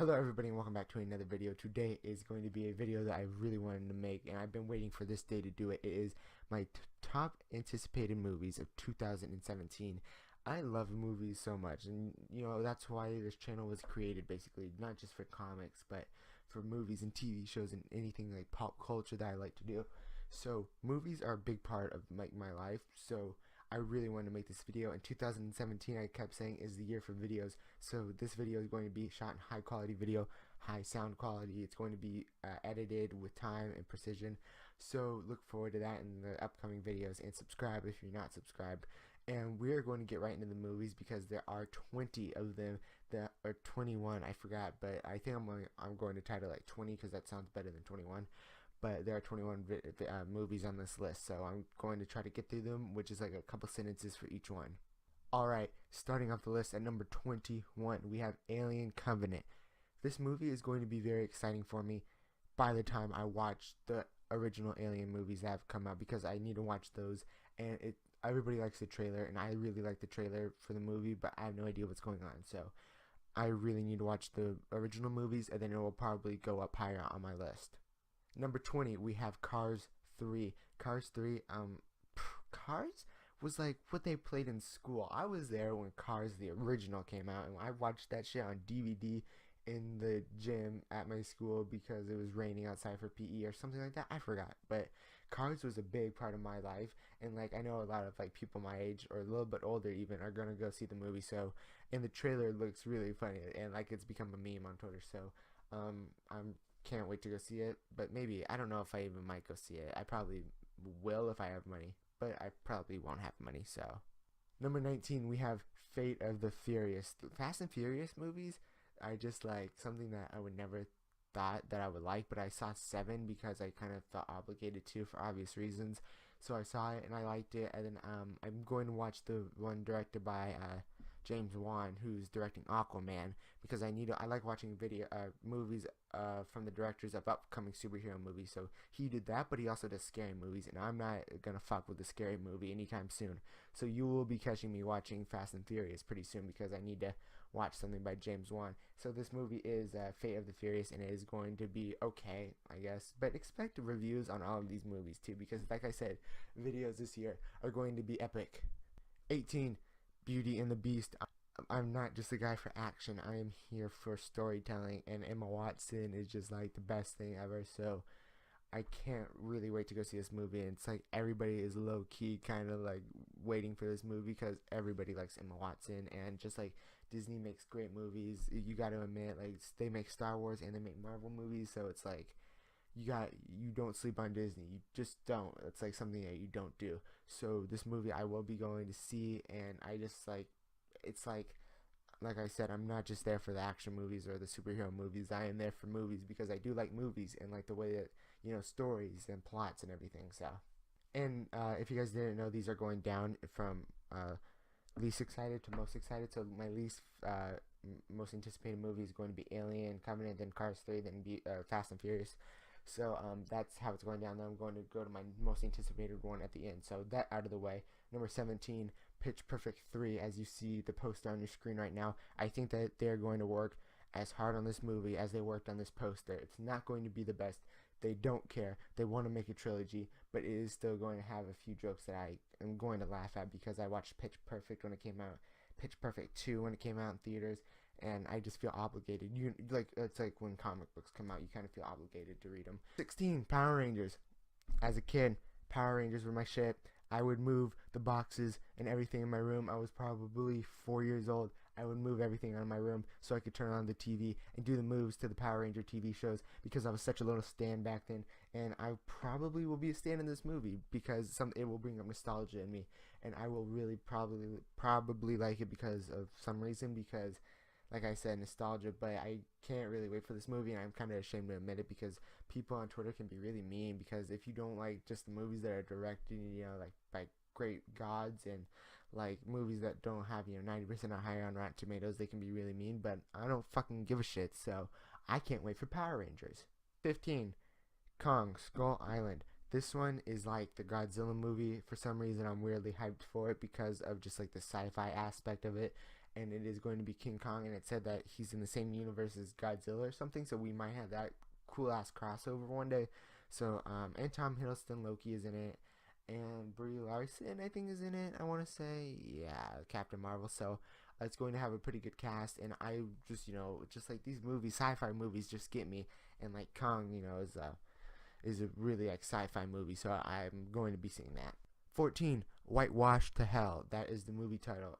Hello everybody and welcome back to another video. Today is going to be a video that I really wanted to make and I've been waiting for this day to do it. It is my top anticipated movies of 2017. I love movies so much, and that's why this channel was created, basically not just for comics but for movies and TV shows and anything like pop culture that I like to do. So movies are a big part of my life, so I really wanted to make this video. In 2017, I kept saying, is the year for videos. So this video is going to be shot in high quality video, high sound quality. It's going to be edited with time and precision. So look forward to that in the upcoming videos, and subscribe if you're not subscribed. And we're going to get right into the movies because there are 20 of them, that are 21, I forgot, but I think I'm going to title like 20 because that sounds better than 21. But there are 21 movies on this list, so I'm going to try to get through them, which is like a couple sentences for each one. Alright, starting off the list at number 21, we have Alien Covenant. This movie is going to be very exciting for me by the time I watch the original Alien movies that have come out, because I need to watch those, and everybody likes the trailer, and I really like the trailer for the movie, but I have no idea what's going on, so I really need to watch the original movies, and then it will probably go up higher on my list. Number 20, we have Cars 3. Cars 3, Cars was like what they played in school. I was there when Cars the original came out, and I watched that shit on DVD in the gym at my school because it was raining outside for PE or something like that. I forgot, but Cars was a big part of my life, and like I know a lot of like people my age or a little bit older even are gonna go see the movie. So, and the trailer looks really funny, and like it's become a meme on Twitter. So, I'm can't wait to go see it, but maybe, I don't know if I even might go see it. I probably will if I have money, but I probably won't have money, so. Number 19, we have Fate of the Furious. The Fast and Furious movies are just like something that I would never thought that I would like, but I saw 7 because I kind of felt obligated to for obvious reasons. So I saw it and I liked it, and then I'm going to watch the one directed by James Wan, who's directing Aquaman, because I like watching movies from the directors of upcoming superhero movies. So he did that, but he also does scary movies, and I'm not gonna fuck with a scary movie anytime soon. So you will be catching me watching Fast and Furious pretty soon because I need to watch something by James Wan. So this movie is Fate of the Furious, and it is going to be okay, I guess. But expect reviews on all of these movies too, because like I said, videos this year are going to be epic. 18, Beauty and the Beast. I'm not just a guy for action. I am here for storytelling, and Emma Watson is just like the best thing ever. So I can't really wait to go see this movie. And it's like everybody is low key kind of like waiting for this movie because everybody likes Emma Watson, and just like Disney makes great movies. You got to admit, like they make Star Wars and they make Marvel movies, so it's like you don't sleep on Disney. You just don't. It's like something that you don't do. So this movie I will be going to see, and I just like, it's like I said, I'm not just there for the action movies or the superhero movies. I am there for movies because I do like movies and like the way that, stories and plots and everything. So, and if you guys didn't know, these are going down from least excited to most excited. So my least most anticipated movie is going to be Alien Covenant, then Cars 3, then Fast and Furious. So that's how it's going down. Then I'm going to go to my most anticipated one at the end. So that out of the way. Number 17, Pitch Perfect 3. As you see the poster on your screen right now, I think that they're going to work as hard on this movie as they worked on this poster. It's not going to be the best. They don't care. They want to make a trilogy, but it is still going to have a few jokes that I am going to laugh at because I watched Pitch Perfect when it came out, Pitch Perfect 2 when it came out in theaters, and I just feel obligated. It's like when comic books come out, you kind of feel obligated to read them. 16, Power Rangers. As a kid, Power Rangers were my shit. I would move the boxes and everything in my room. I was probably 4 years old. I would move everything out of my room so I could turn on the TV and do the moves to the Power Ranger TV shows because I was such a little stan back then. And I probably will be a stan in this movie because it will bring up nostalgia in me, and I will really probably like it because of some reason, because like I said, nostalgia. But I can't really wait for this movie, and I'm kind of ashamed to admit it because people on Twitter can be really mean, because if you don't like just the movies that are directed, like by great gods, and like movies that don't have 90% or higher on Rotten Tomatoes, they can be really mean. But I don't fucking give a shit, so I can't wait for Power Rangers. 15, Kong Skull Island. This one is like the Godzilla movie. For some reason, I'm weirdly hyped for it because of just like the sci-fi aspect of it, and it is going to be King Kong, and it said that he's in the same universe as Godzilla or something, so we might have that cool ass crossover one day. So and Tom Hiddleston, Loki is in it, and Brie Larson I think is in it. I want to say, yeah, Captain Marvel. So it's going to have a pretty good cast, and I just, just like these movies, sci-fi movies just get me, and like Kong, is a really like sci-fi movie, so I'm going to be seeing that. 14, Whitewashed to Hell. That is the movie title.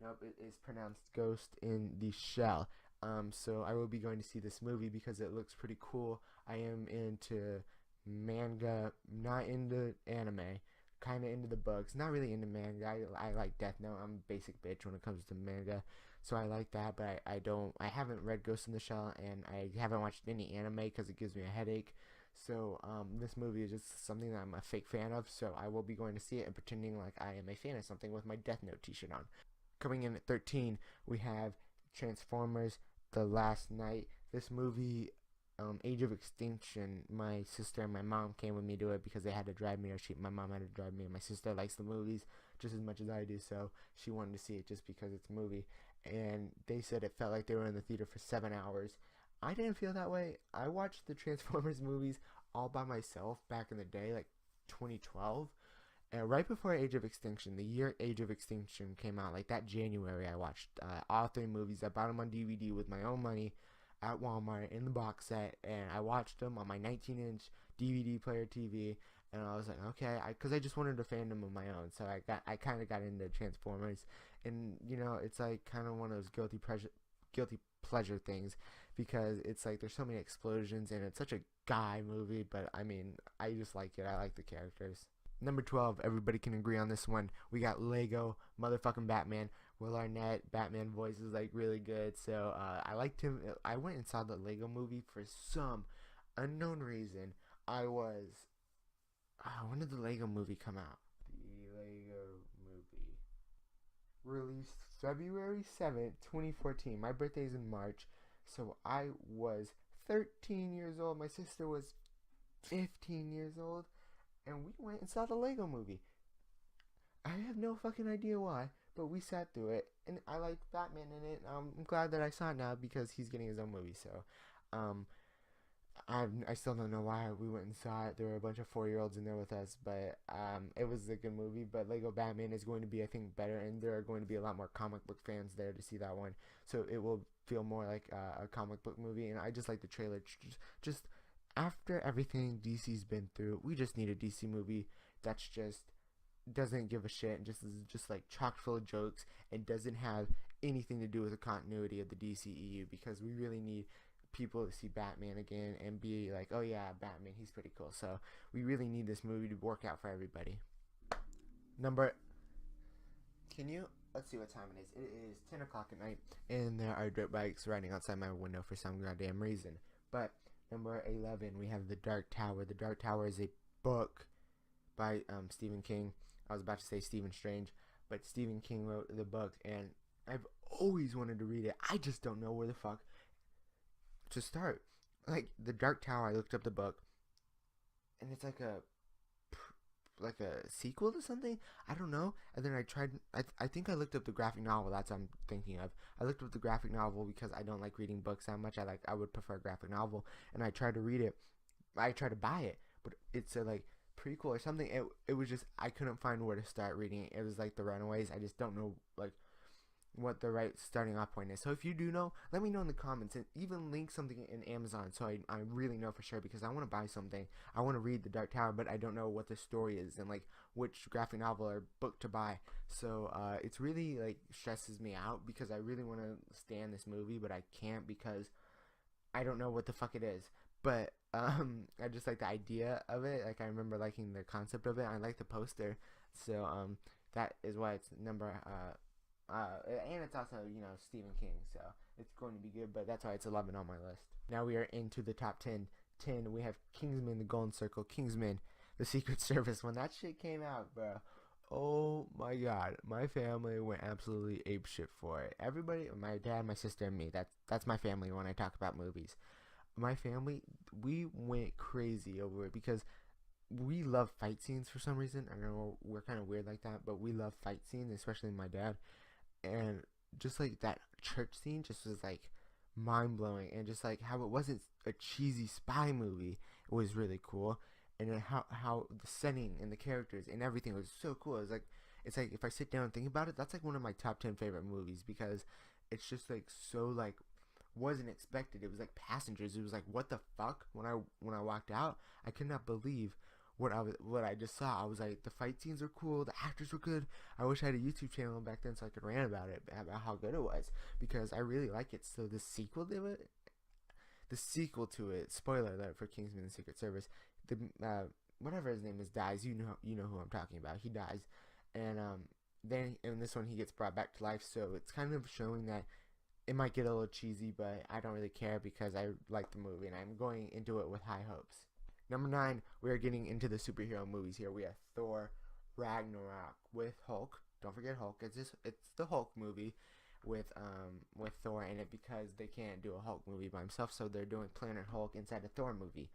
Nope, it is pronounced Ghost in the Shell. So I will be going to see this movie because it looks pretty cool. I am into manga, not into anime, kind of into the books, not really into manga. I like Death Note. I'm a basic bitch when it comes to manga, so I like that. But I haven't read Ghost in the Shell, and I haven't watched any anime because it gives me a headache. So this movie is just something that I'm a fake fan of. So I will be going to see it and pretending like I am a fan of something with my Death Note T-shirt on. Coming in at 13, we have Transformers: The Last Night. This movie, Age of Extinction, my sister and my mom came with me to it because they had to drive me, or my mom had to drive me, and my sister likes the movies just as much as I do, so she wanted to see it just because it's a movie, and they said it felt like they were in the theater for 7 hours. I didn't feel that way. I watched the Transformers movies all by myself back in the day, like 2012, and right before Age of Extinction, the year Age of Extinction came out, like that January, I watched all 3 movies. I bought them on DVD with my own money at Walmart in the box set, and I watched them on my 19-inch DVD player TV, and I was like, okay, because I just wanted a fandom of my own, so I kind of got into Transformers, and it's like kind of one of those guilty pleasure things, because it's like there's so many explosions, and it's such a guy movie, but I mean, I just like it. I like the characters. Number 12, everybody can agree on this one. We got Lego motherfucking Batman. Will Arnett, Batman voice is like really good, so I liked him. I went and saw the Lego movie for some unknown reason. When did the Lego movie come out? The Lego movie released February 7th, 2014. My birthday is in March, so I was 13 years old. My sister was 15 years old, and we went and saw the Lego movie. I have no fucking idea why, but we sat through it, and I liked Batman in it. I'm glad that I saw it now because he's getting his own movie. So, I still don't know why we went and saw it. There were a bunch of 4-year-olds in there with us, but it was a good movie. But Lego Batman is going to be, I think, better, and there are going to be a lot more comic book fans there to see that one. So it will feel more like a comic book movie, and I just like the trailer. Just after everything DC's been through, we just need a DC movie that's just doesn't give a shit and just is just like chock full of jokes and doesn't have anything to do with the continuity of the DCEU, because we really need people to see Batman again and be like, oh yeah, Batman, he's pretty cool. So we really need this movie to work out for everybody. Let's see what time it is. It is 10 o'clock at night, and there are dirt bikes riding outside my window for some goddamn reason. But number 11, we have The Dark Tower. The Dark Tower is a book by Stephen King. I was about to say Stephen Strange, but Stephen King wrote the book, and I've always wanted to read it. I just don't know where the fuck to start. Like, The Dark Tower, I looked up the book, and it's like a sequel to something. I don't know. And then I tried. I think I looked up the graphic novel. That's what I'm thinking of. I looked up the graphic novel because I don't like reading books that much. I would prefer a graphic novel, and I tried to read it. I tried to buy it, but it's a like prequel or something. It was just, I couldn't find where to start reading it. It was like The Runaways. I just don't know like what the right starting off point is. So if you do know, let me know in the comments, and even link something in Amazon so I really know for sure, because I want to buy something. I want to read The Dark Tower, but I don't know what the story is and like which graphic novel or book to buy. So it's really like stresses me out because I really want to stand this movie, but I can't because I don't know what the fuck it is. But I just like the idea of it. Like, I remember liking the concept of it. I like the poster. So that is why it's number and it's also, Stephen King, so it's going to be good, but that's why it's 11 on my list. Now we are into the top 10. We have Kingsman: The Golden Circle. Kingsman: The Secret Service. When that shit came out, bro, oh my god, my family went absolutely apeshit for it. Everybody, my dad, my sister, and me, that's my family when I talk about movies. My family, we went crazy over it because we love fight scenes for some reason. I don't know, we're kind of weird like that, but we love fight scenes, especially my dad. and just like that church scene just was like mind blowing, and just like how it wasn't a cheesy spy movie, it was really cool. And then how the setting and the characters and everything was so cool. It's like if I sit down and think about it, that's like one of my top 10 favorite movies, because it's just like so like wasn't expected. It was like Passengers. It was like, what the fuck? When I walked out, I could not believe what I just saw. I was like, the fight scenes are cool, the actors were good. I wish I had a YouTube channel back then so I could rant about it, about how good it was, because I really like it. So the sequel to it, spoiler alert for Kingsman: The Secret Service, the whatever his name is dies. You know who I'm talking about. He dies, and then in this one he gets brought back to life. So it's kind of showing that it might get a little cheesy, but I don't really care because I like the movie and I'm going into it with high hopes. Number 9, we are getting into the superhero movies here. We have Thor Ragnarok with Hulk. Don't forget Hulk. It's the Hulk movie with Thor in it, because they can't do a Hulk movie by himself, so they're doing Planet Hulk inside a Thor movie.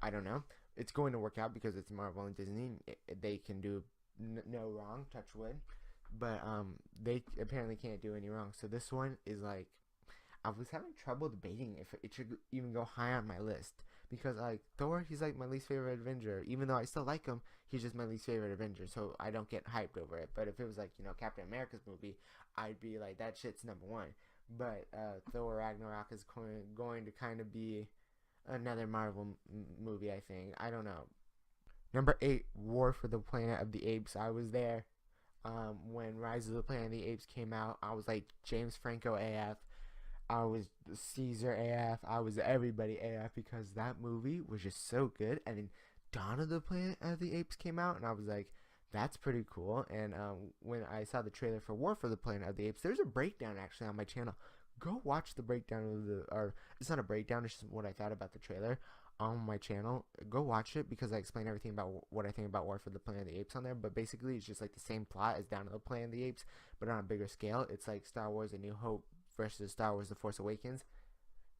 I don't know. It's going to work out because it's Marvel and Disney. They can do no wrong, touch wood. But they apparently can't do any wrong. So this one is like, I was having trouble debating if it should even go high on my list, because like Thor, he's like my least favorite Avenger. Even though I still like him, he's just my least favorite Avenger. So I don't get hyped over it. But if it was like, you know, Captain America's movie, I'd be like, that shit's number 1. But Thor Ragnarok is going to kind of be another Marvel movie, I think. I don't know. Number 8, War for the Planet of the Apes. I was there when Rise of the Planet of the Apes came out. I was like James Franco AF. I was Caesar AF. I was everybody AF, because that movie was just so good. And then Dawn of the Planet of the Apes came out, and I was like, that's pretty cool. And when I saw the trailer for War for the Planet of the Apes, there's a breakdown actually on my channel. Go watch the breakdown or it's not a breakdown, it's just what I thought about the trailer on my channel. Go watch it, because I explain everything about what I think about War for the Planet of the Apes on there. But basically, it's just like the same plot as Dawn of the Planet of the Apes, but on a bigger scale. It's like Star Wars: A New Hope versus Star Wars: The Force Awakens.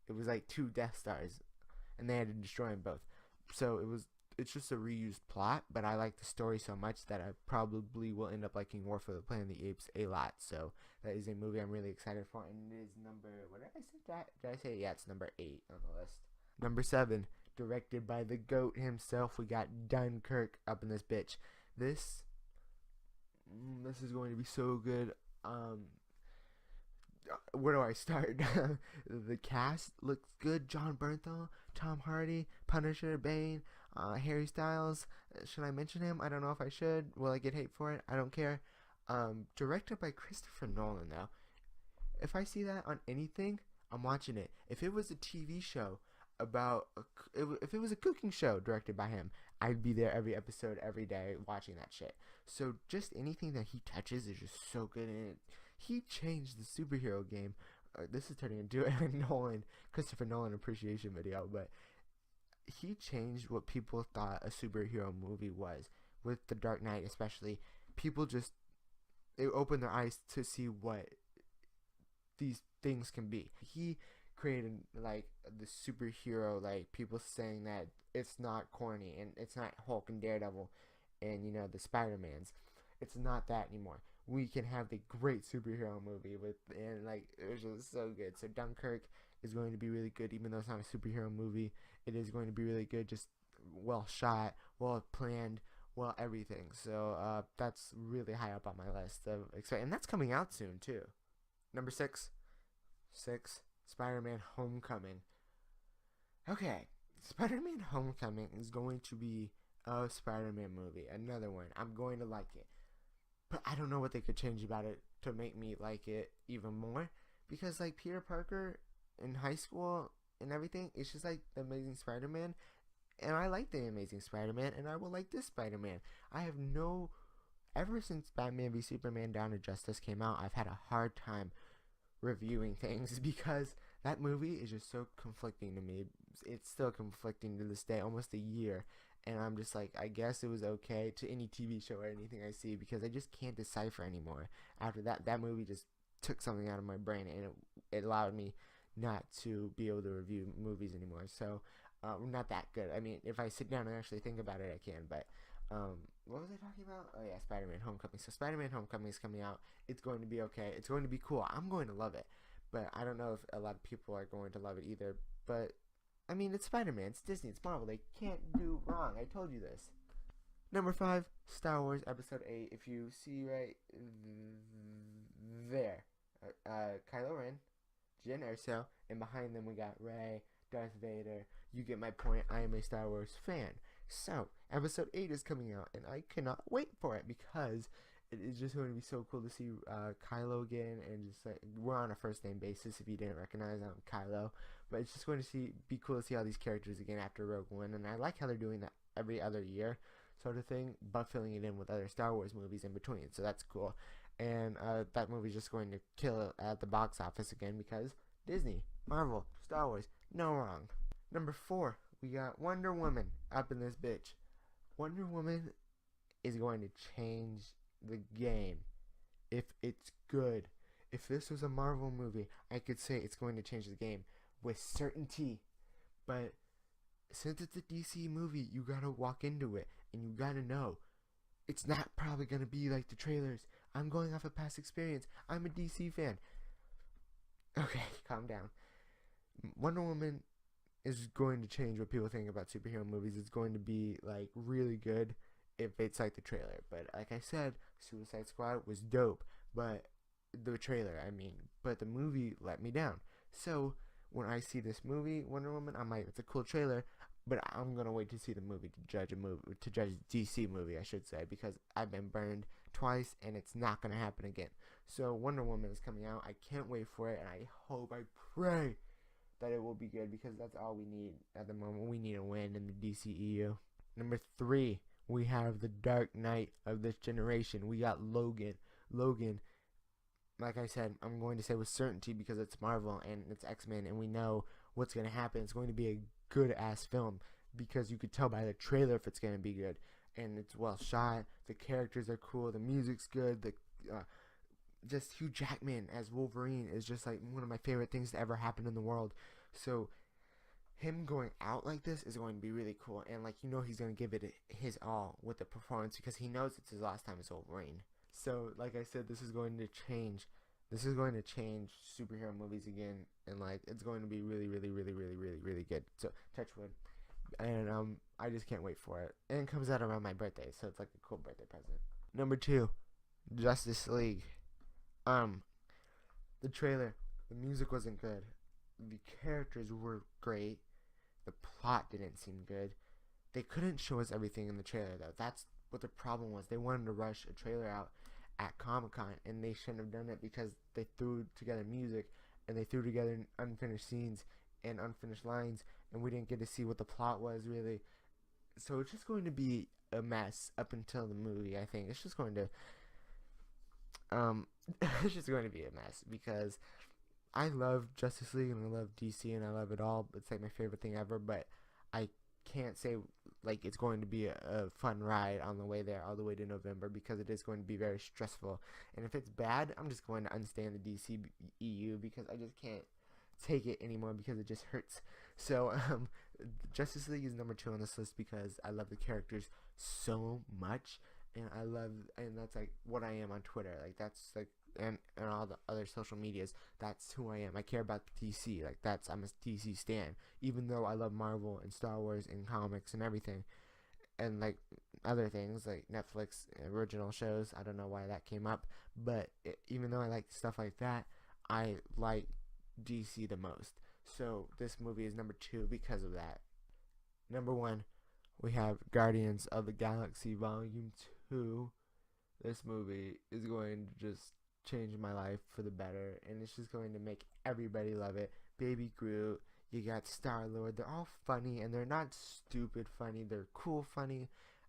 It was like 2 Death Stars, and they had to destroy them both. So it's just a reused plot, but I like the story so much that I probably will end up liking War for the Planet of the Apes a lot. So that is a movie I'm really excited for, and it is number, what did I say? Did I say? Yeah, it's number 8 on the list. Number 7, directed by the GOAT himself, we got Dunkirk up in this bitch. This is going to be so good. Where do I start? The cast looks good. John Bernthal, Tom Hardy, Punisher, Bane, Harry Styles. Should I mention him? I don't know if I should. Will I get hate for it? I don't care. Directed by Christopher Nolan, though. If I see that on anything, I'm watching it. If it was a TV show if it was a cooking show directed by him, I'd be there every episode, every day, watching that shit. So just anything that he touches is just so good, and he changed the superhero game. This is turning into a Christopher Nolan appreciation video, but he changed what people thought a superhero movie was. With The Dark Knight especially, people just, it opened their eyes to see what these things can be. He created like the superhero, like people saying that it's not corny and it's not Hulk and Daredevil and, you know, the Spider-Mans. It's not that anymore. We can have the great superhero movie and like it was just so good. So Dunkirk is going to be really good, even though it's not a superhero movie. It is going to be really good, just well shot, well planned, well everything. So that's really high up on my list of and that's coming out soon too. Number 6, Spider-Man Homecoming. Okay, Spider-Man Homecoming is going to be a Spider-Man movie, another one. I'm going to like it, but I don't know what they could change about it to make me like it even more, because like Peter Parker in high school and everything, it's just like the Amazing Spider-Man, and I like the Amazing Spider-Man, and I will like this Spider-Man. Ever since Batman v Superman Dawn of Justice came out, I've had a hard time reviewing things, because that movie is just so conflicting to me. It's still conflicting to this day, almost a year, and I'm just like, I guess it was okay to any TV show or anything I see, because I just can't decipher anymore. After that movie just took something out of my brain, and it allowed me not to be able to review movies anymore. So not that good. I mean, if I sit down and actually think about it, I can, but What was I talking about? Oh yeah, Spider-Man Homecoming. So Spider-Man Homecoming is coming out. It's going to be okay. It's going to be cool. I'm going to love it, but I don't know if a lot of people are going to love it either. But I mean, it's Spider-Man. It's Disney. It's Marvel. They can't do wrong. I told you this. Number 5, Star Wars Episode 8. If you see right there, Kylo Ren, Jyn Erso, and behind them we got Rey, Darth Vader. You get my point. I am a Star Wars fan. So, Episode 8 is coming out, and I cannot wait for it because it is just going to be so cool to see Kylo again, and just like we're on a first name basis. If you didn't recognize, I'm Kylo, but it's just going to be cool to see all these characters again after Rogue One, and I like how they're doing that every other year, sort of thing, but filling it in with other Star Wars movies in between. So that's cool, and that movie's just going to kill it at the box office again because Disney, Marvel, Star Wars, no wrong. Number 4, we got Wonder Woman up in this bitch. Wonder Woman is going to change the game if it's good. If this was a Marvel movie, I could say it's going to change the game with certainty. But since it's a DC movie, you gotta walk into it and you gotta know it's not probably gonna be like the trailers. I'm going off of past experience. I'm a DC fan. Okay, calm down. Wonder Woman is going to change what people think about superhero movies. It's going to be like really good if it's like the trailer. But like I said, Suicide Squad was dope, but the trailer, but the movie let me down. So when I see this movie, Wonder Woman, I'm like, it's a cool trailer, but I'm gonna wait to see the movie to judge DC movie, I should say, because I've been burned twice and it's not gonna happen again. So Wonder Woman is coming out. I can't wait for it, and I hope, I pray that it will be good because that's all we need at the moment. We need a win in the DCEU. Number 3, we have the Dark Knight of this generation. We got Logan. Logan, like I said, I'm going to say with certainty because it's Marvel and it's X-Men and we know what's going to happen. It's going to be a good-ass film because you could tell by the trailer if it's going to be good. And it's well shot. The characters are cool. The music's good. Just Hugh Jackman as Wolverine is just like one of my favorite things to ever happen in the world. So him going out like this is going to be really cool, and like he's going to give it his all with the performance because he knows it's his last time as Wolverine. So like I said, this is going to change superhero movies again, and like it's going to be really really really really really really good. So touch wood. And I just can't wait for it. And it comes out around my birthday, so it's like a cool birthday present. Number 2, Justice League. The trailer, the music wasn't good. The characters were great. The plot didn't seem good. They couldn't show us everything in the trailer, though. That's what the problem was. They wanted to rush a trailer out at Comic-Con, and they shouldn't have done it because they threw together music, and they threw together unfinished scenes and unfinished lines, and we didn't get to see what the plot was, really. So it's just going to be a mess up until the movie, I think. It's just going to... it's just going to be a mess because I love Justice League and I love DC and I love it all. It's like my favorite thing ever, but I can't say like it's going to be a fun ride on the way there all the way to November because it is going to be very stressful. And if it's bad, I'm just going to unstand the DC EU because I just can't take it anymore because it just hurts. So Justice League is number 2 on this list because I love the characters so much. And that's like what I am on Twitter. Like that's like and all the other social medias. That's who I am. I care about DC. Like I'm a DC stan. Even though I love Marvel and Star Wars and comics and everything, and like other things like Netflix original shows. I don't know why that came up, but even though I like stuff like that, I like DC the most. So this movie is number 2 because of that. Number 1, we have Guardians of the Galaxy Volume 2. This movie is going to just change my life for the better, and it's just going to make everybody love it. Baby Groot, you got Star-Lord. They're all funny, and they're not stupid funny. They're cool funny,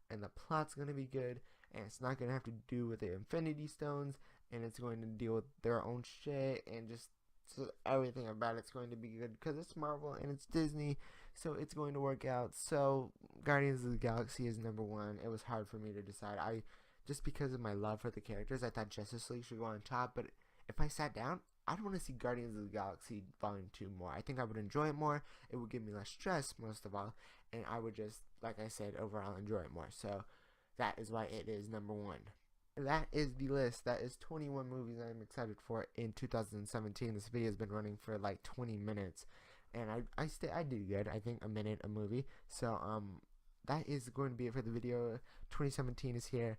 and the plot's going to be good, and it's not going to have to do with the Infinity Stones, and it's going to deal with their own shit, and just so everything about it's going to be good because it's Marvel and it's Disney, so it's going to work out. So Guardians of the Galaxy is number 1. It was hard for me to decide. Just because of my love for the characters, I thought Justice League should go on top, but if I sat down, I'd want to see Guardians of the Galaxy Volume 2 more. I think I would enjoy it more. It would give me less stress, most of all, and I would just, like I said, overall enjoy it more. So That is why it is number 1. That is the list. That is 21 movies I'm excited for in 2017. This video has been running for like 20 minutes, and I did good. I think a minute a movie. So that is going to be it for the video. 2017 is here.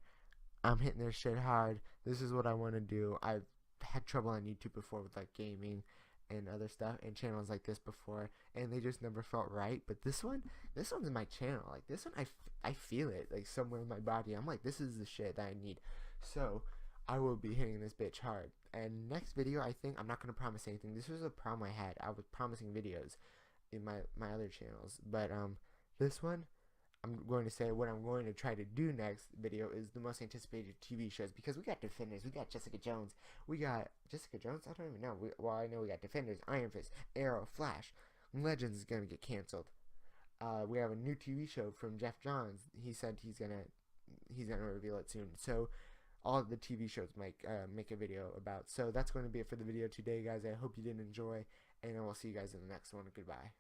I'm hitting this shit hard. This is what I want to do. I've had trouble on YouTube before with like gaming and other stuff and channels like this before, and they just never felt right. But this one's my channel. Like this one, I feel it like somewhere in my body. I'm like, this is the shit that I need. So I will be hitting this bitch hard. And next video, I think I'm not gonna promise anything. This was a problem I had. I was promising videos in my other channels, but this one, I'm going to say what I'm going to try to do next video is the most anticipated TV shows, because we got Defenders, we got Jessica Jones, we got Jessica Jones. I don't even know. Well, I know we got Defenders, Iron Fist, Arrow, Flash. Legends is gonna get canceled. We have a new TV show from Jeff Johns. He said he's gonna reveal it soon. So all of the TV shows make a video about. So that's going to be it for the video today, guys. I hope you did enjoy, and I will see you guys in the next one. Goodbye.